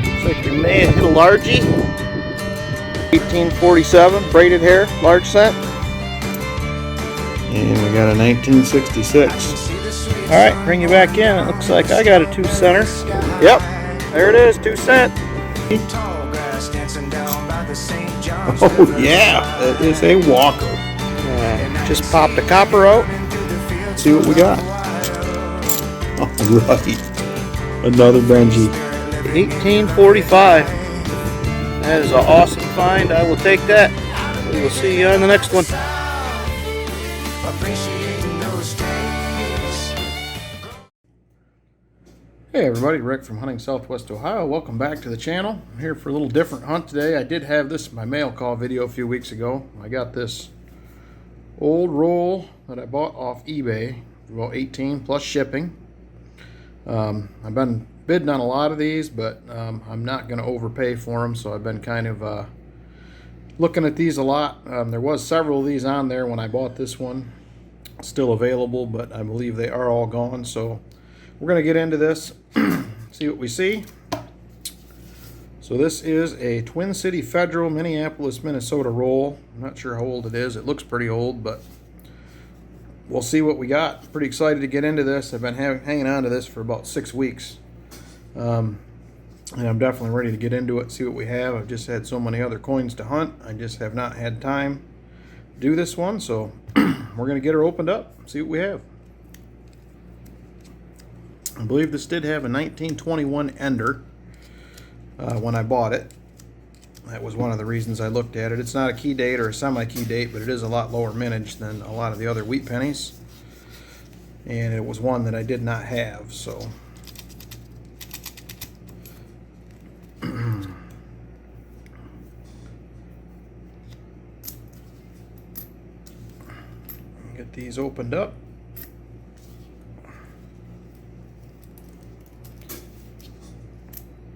Looks like we may have hit a largie. 1847 braided hair, large cent. And we got a 1966. Alright, bring you back in. It looks like I got a 2 center. Yep, there it is, 2 cent. Oh yeah, that is a walker. Just popped the copper out. Let's see what we got. Alright, another Benji. 1845. That is an awesome find. I will take that. We will see you on the next one. Hey everybody, Rick from Hunting Southwest Ohio. Welcome back to the channel. I'm here for a little different hunt today. I did have this in my mail call video a few weeks ago. I got this old roll that I bought off eBay for about $18 plus shipping. I've been bidding on a lot of these, but I'm not going to overpay for them, so I've been kind of looking at these a lot. There was several of these on there when I bought this one, still available, but I believe they are all gone. So we're going to get into this, see what we see. So this is a Twin City Federal Minneapolis, Minnesota roll. I'm not sure how old it is. It looks pretty old, but we'll see what we got. Pretty excited to get into this. I've been hanging on to this for about 6 weeks. And I'm definitely ready to get into it, see what we have. I've just had so many other coins to hunt. I just have not had time to do this one. So we're going to get her opened up, see what we have. I believe this did have a 1921 ender when I bought it. That was one of the reasons I looked at it. It's not a key date or a semi-key date, but it is a lot lower mintage than a lot of the other wheat pennies. And it was one that I did not have, so. Get these opened up.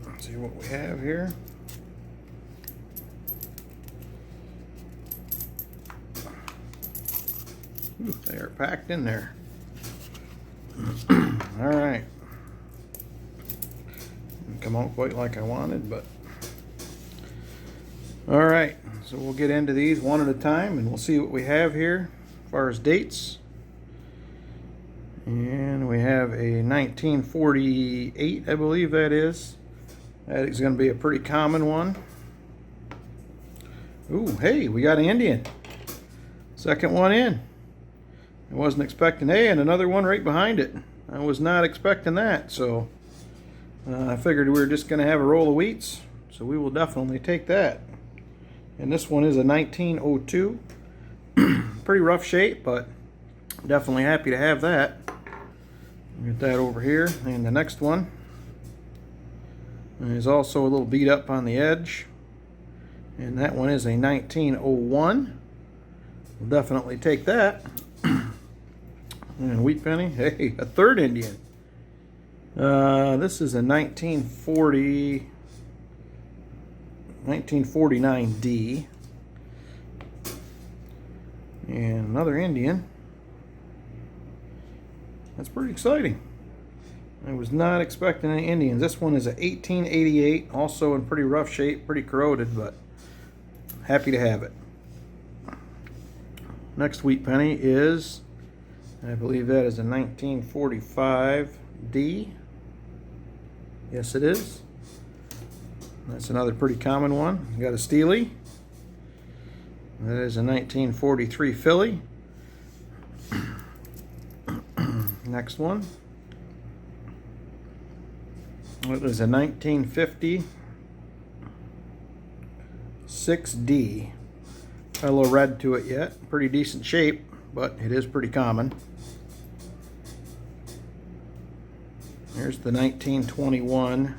Let's see what we have here. Ooh, they are packed in there. All right. Didn't come out quite like I wanted, but all right. So we'll get into these one at a time, and we'll see what we have here as far as dates. And we have a 1948, I believe that is. That is going to be a pretty common one. Ooh, hey, we got an Indian. Second one in. I wasn't expecting, hey, and another one right behind it. I was not expecting that, so I figured we were just going to have a roll of wheats, so we will definitely take that. And this one is a 1902. Pretty rough shape, but definitely happy to have that. Get that over here. And the next one is also a little beat up on the edge, and that one is a 1901. We'll definitely take that. And wheat penny, hey, a third Indian. This is a 1949D. And another Indian. That's pretty exciting. I was not expecting any Indians. This one is a 1888, also in pretty rough shape, pretty corroded, but happy to have it. Next wheat penny is, I believe that is a 1945D. Yes, it is. That's another pretty common one. You got a Steely. That is a 1943 Philly. Next one. It was a 1950 6D. Got a little red to it yet. Pretty decent shape, but it is pretty common. Here's the 1921.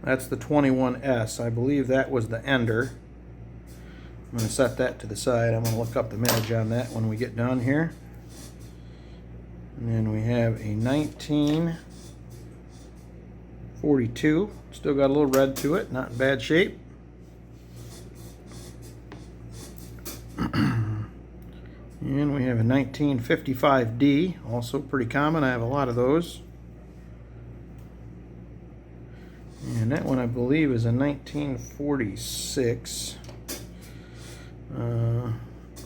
That's the 21S. I believe that was the ender. I'm going to set that to the side. I'm going to look up the mintage on that when we get done here. And then we have a 1942. Still got a little red to it, not in bad shape. And we have a 1955D, also pretty common. I have a lot of those. And that one I believe is a 1946.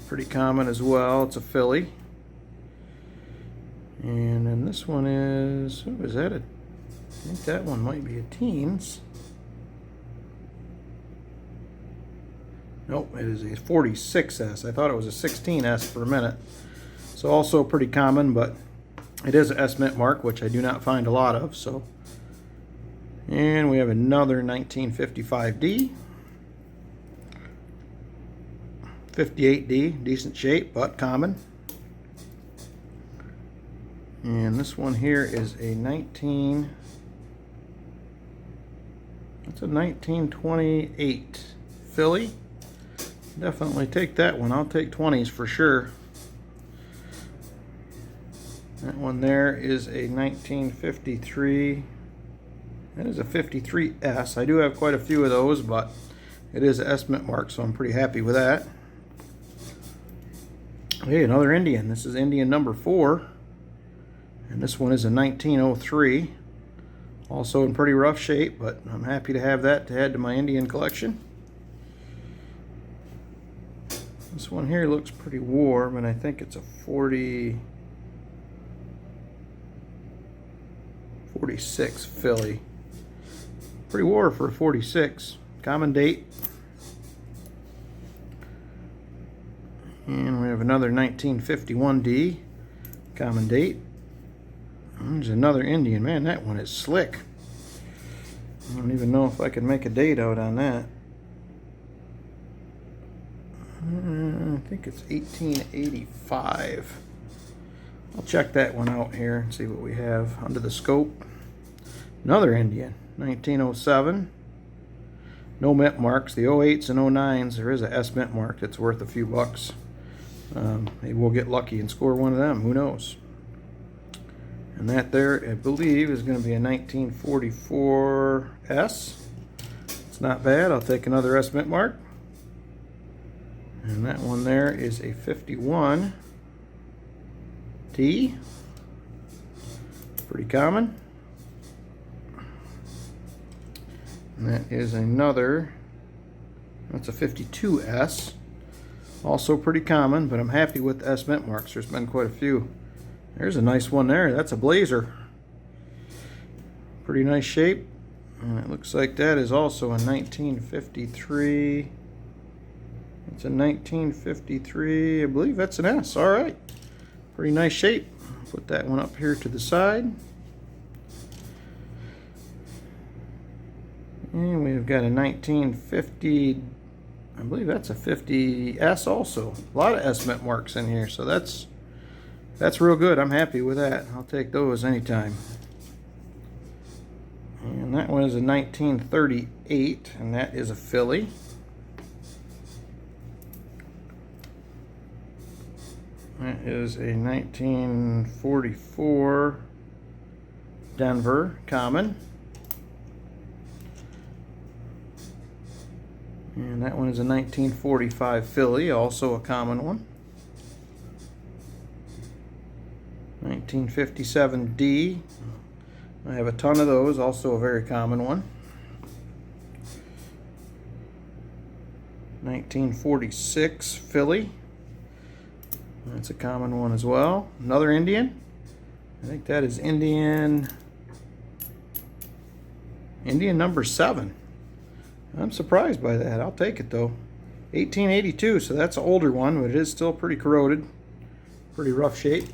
Pretty common as well. It's a filly. And then this one is, what was that? I think that one might be a teens. Nope, it is a 46S. I thought it was a 16S for a minute. So also pretty common, but it is an S mint mark, which I do not find a lot of. So, and we have another 1955D. 58D, decent shape, but common. And this one here is a 1928 filly. Definitely take that one. I'll take 20s for sure. That one there is a 1953. That is a 53S. I do have quite a few of those, but it is an S mint mark, so I'm pretty happy with that. Hey, another Indian. This is Indian number 4. And this one is a 1903. Also in pretty rough shape, but I'm happy to have that to add to my Indian collection. This one here looks pretty warm, and I think it's a 46 filly. Pretty warm for a 46. Common date. And we have another 1951D. Common date. There's another Indian. Man, that one is slick. I don't even know if I can make a date out on that. I think it's 1885. I'll check that one out here and see what we have under the scope. Another Indian, 1907. No mint marks. The 08s and 09s, there is a S mint mark that's worth a few bucks. Maybe we'll get lucky and score one of them. Who knows? And that there, I believe, is going to be a 1944S. It's not bad. I'll take another S mint mark. And that one there is a 51T. Pretty common. And that is another, that's a 52S. Also pretty common, but I'm happy with the S mint marks. There's been quite a few. There's a nice one there. That's a blazer. Pretty nice shape. And it looks like that is also a 1953. It's a 1953. I believe that's an S. All right. Pretty nice shape. Put that one up here to the side. And we've got a 1950. I believe that's a 50S also. A lot of S mint marks in here, so that's real good. I'm happy with that. I'll take those anytime. And that one is a 1938, and that is a filly. That is a 1944 Denver Common. And that one is a 1945 filly, also a common one. 1957D. I have a ton of those, also a very common one. 1946 filly. That's a common one as well. Another Indian. I think that is Indian number 7. I'm surprised by that. I'll take it though. 1882, so that's an older one, but it is still pretty corroded. Pretty rough shape.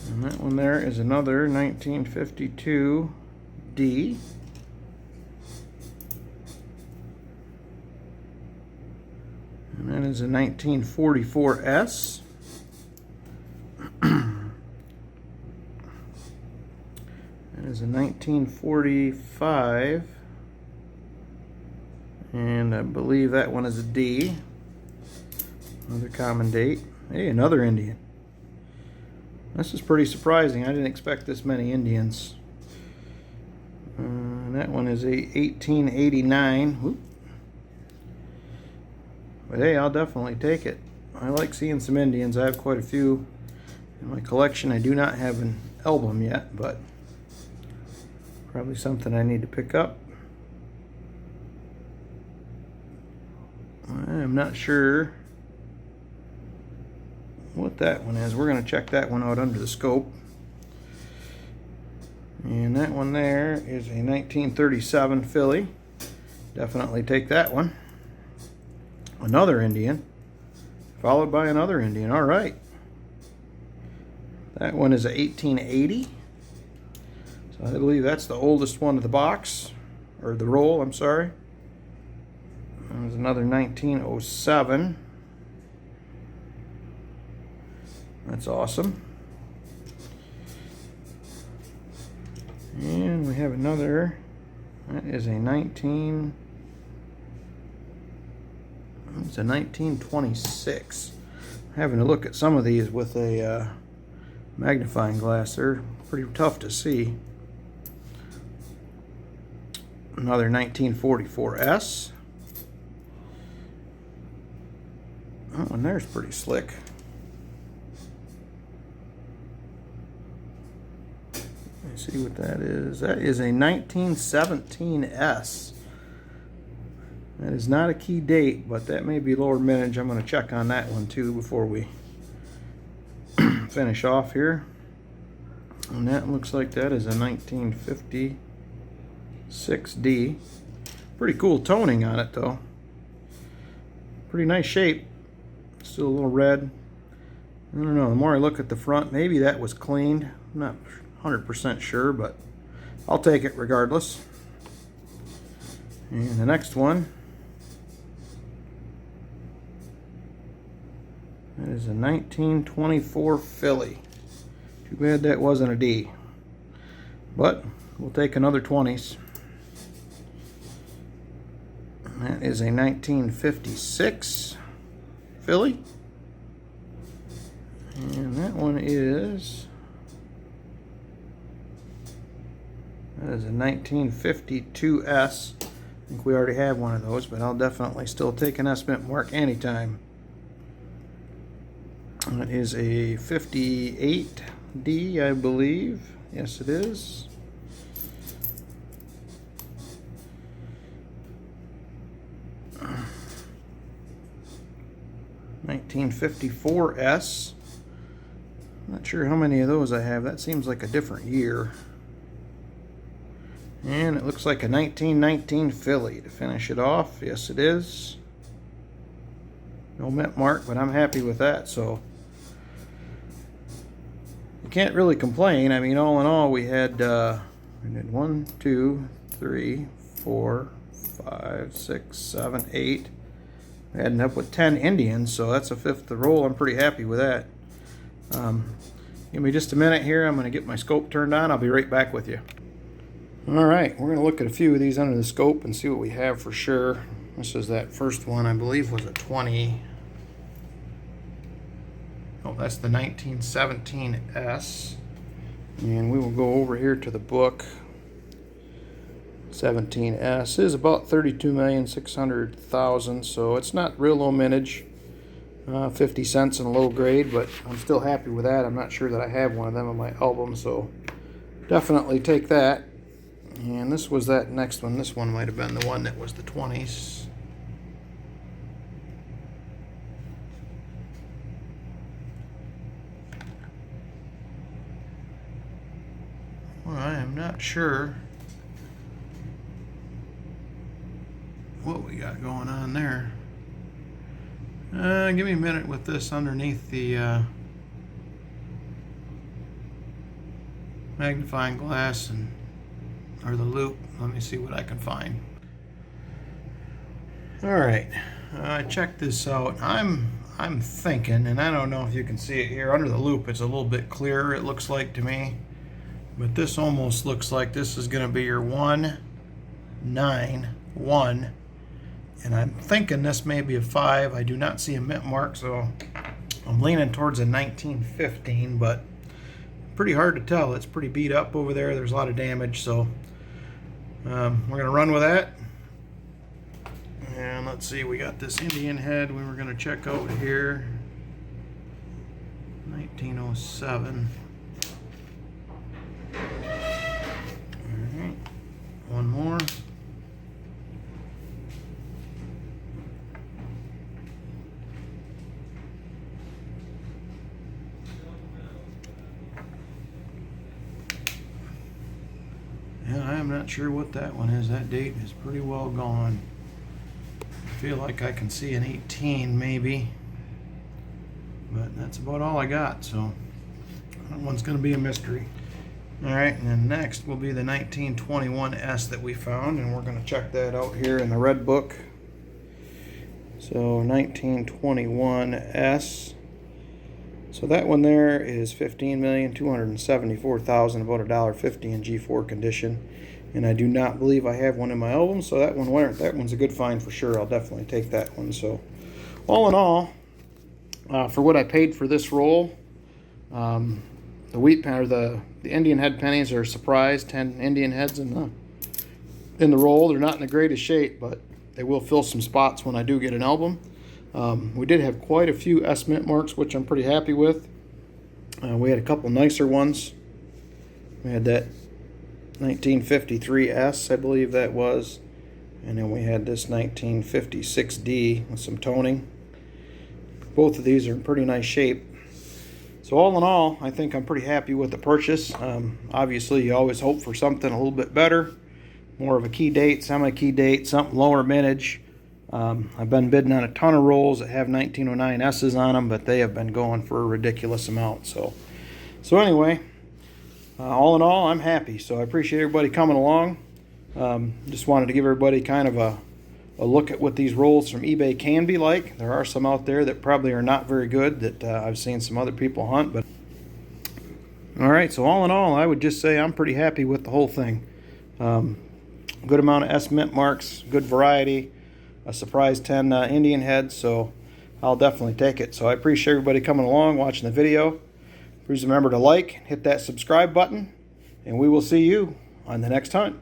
And that one there is another 1952D. And that is a 1944S. That is a 1945. And I believe that one is a D. Another common date. Hey, another Indian. This is pretty surprising. I didn't expect this many Indians. That one is a 1889. Whoop. But hey, I'll definitely take it. I like seeing some Indians. I have quite a few In my collection, I do not have an album yet, but probably something I need to pick up. I'm not sure what that one is. We're going to check that one out under the scope. And that one there is a 1937 filly. Definitely take that one. Another Indian, followed by another Indian. All right. That one is a 1880. So I believe that's the oldest one of the box, or the roll, I'm sorry. There's another 1907. That's awesome. And we have another. That is a 1926. I'm having to look at some of these with a magnifying glass. They're pretty tough to see. Another 1944S. That one there's pretty slick. Let's see what that is. That is a 1917S. That is not a key date, but that may be lower mintage. I'm going to check on that one too before we finish off here. And that looks like that is a 1956D. Pretty cool toning on it though. Pretty nice shape. Still a little red. I don't know, the more I look at the front, maybe that was cleaned. I'm not 100% sure, but I'll take it regardless. And the next one, that is a 1924 filly. Too bad that wasn't a D, but we'll take another 20s. That is a 1956 filly. And that one is, that is a 1952S. I think we already have one of those, but I'll definitely still take an estimate mark anytime. That is a 58D, I believe. Yes, it is. $1954S. Not sure how many of those I have. That seems like a different year. And it looks like a 1919 filly to finish it off. Yes, it is. No mint mark, but I'm happy with that. So you can't really complain. I mean, all in all, we did 1, 2, 3, 4, 5, 6, 7, 8. We ended up with 10 Indians, so that's a fifth of the roll. I'm pretty happy with that. Give me just a minute here. I'm going to get my scope turned on. I'll be right back with you. All right, we're going to look at a few of these under the scope and see what we have for sure. This is that first one, I believe, was a 20. Oh, that's the 1917S. And we will go over here to the book. 17S is about 32,600,000, so it's not real low mintage. 50 cents in a low grade, but I'm still happy with that. I'm not sure that I have one of them in my album, so definitely take that. And this was that next one. This one might have been the one that was the 20s. Well, I am not sure what we got going on there. Give me a minute with this underneath the magnifying glass or the loop. Let me see what I can find. All right, check this out. I'm thinking, and I don't know if you can see it here under the loop. It's a little bit clearer, it looks like to me, but this almost looks like this is going to be your 191. And I'm thinking this may be a 5. I do not see a mint mark, so I'm leaning towards a 1915, but pretty hard to tell. It's pretty beat up over there. There's a lot of damage, so we're going to run with that. And let's see, we got this Indian head we were going to check out here. 1907. Alright, one more. Yeah, I am not sure what that one is. That date is pretty well gone. I feel like I can see an 18 maybe, but that's about all I got, so that one's going to be a mystery. Alright, and then next will be the 1921S that we found, and we're going to check that out here in the red book. So 1921S. So that one there is $15,274,000, about $1.50 in G4 condition. And I do not believe I have one in my album, so that one's a good find for sure. I'll definitely take that one. So all in all, for what I paid for this roll, the wheat pen, or the Indian head pennies are a surprise. 10 Indian heads in the roll. They're not in the greatest shape, but they will fill some spots when I do get an album. We did have quite a few S mint marks, which I'm pretty happy with. We had a couple nicer ones. We had that 1953 S, I believe that was, and then we had this 1956D with some toning. Both of these are in pretty nice shape. So all in all, I think I'm pretty happy with the purchase. Obviously, you always hope for something a little bit better, more of a key date, semi-key date, something lower mintage. I've been bidding on a ton of rolls that have 1909 S's on them, but they have been going for a ridiculous amount. So anyway, all in all, I'm happy. So I appreciate everybody coming along. Just wanted to give everybody kind of a look at what these rolls from eBay can be like. There are some out there that probably are not very good that I've seen some other people hunt. But all right, so all in all, I would just say I'm pretty happy with the whole thing. Good amount of S mint marks, good variety. A surprise 10 Indian heads, so I'll definitely take it. So I appreciate everybody coming along, watching the video. Please remember to like, hit that subscribe button, and we will see you on the next hunt.